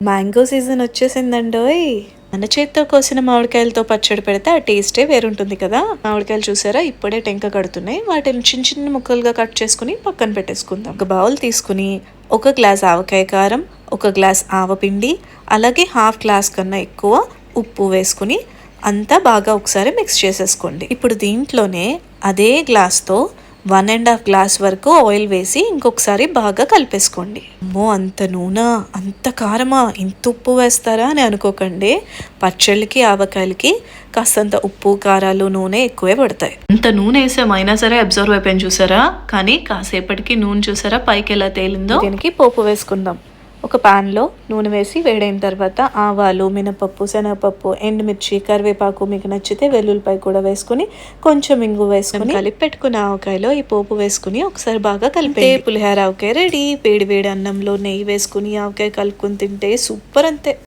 Mango season వచ్చేసిందండోయ్. మన చేత్తో కోసిన మామిడికాయలతో పచ్చడి పెడితే ఆ టేస్టే వేరుంటుంది కదా. మామిడికాయలు చూసారా ఇప్పుడే టెంక కడుతున్నాయి. వాటిని చిన్న చిన్న ముక్కలుగా కట్ చేసుకుని పక్కన పెట్టేసుకుందాం. ఒక బౌల్ తీసుకుని 1 గ్లాస్ ఆవకాయ కారం, 1 గ్లాస్ ఆవపిండి, అలాగే హాఫ్ గ్లాస్ కన్నా ఎక్కువ ఉప్పు వేసుకుని అంతా బాగా ఒకసారి మిక్స్ చేసేసుకోండి. ఇప్పుడు దీంట్లోనే అదే గ్లాస్తో 1.5 గ్లాస్ వరకు ఆయిల్ వేసి ఇంకొకసారి బాగా కలిపేసుకోండి. అమ్మో, అంత నూనె, అంత కారమా, ఇంత ఉప్పు వేస్తారా అని అనుకోకండి. పచ్చళ్ళకి ఆవకాయలకి కాస్తంత ఉప్పు కారాలు నూనె ఎక్కువే పడతాయి. అంత నూనె వేసామైనా సరే అబ్జర్వ్ అయిపోయింది చూసారా. కానీ కాసేపటికి నూనె చూసారా పైకి ఎలా తేలిందో. దీనికి పోపు వేసుకుందాం. ఒక ప్యాన్లో నూనె వేసి వేడైన తర్వాత ఆవాలు, మినపప్పు, శనగపప్పు, ఎండుమిర్చి, కరివేపాకు, మీకు నచ్చితే వెల్లుల్లిపాయ కూడా వేసుకుని కొంచెం ఇంగు వేసుకుని కలిపి పెట్టుకున్న ఆవకాయలో ఈ పోపు వేసుకుని ఒకసారి బాగా కలిపే పులిహోర ఆవకాయ రెడీ. వేడి వేడి అన్నంలో నెయ్యి వేసుకుని ఆవకాయ కలుపుకుని తింటే సూపర్. అంతే.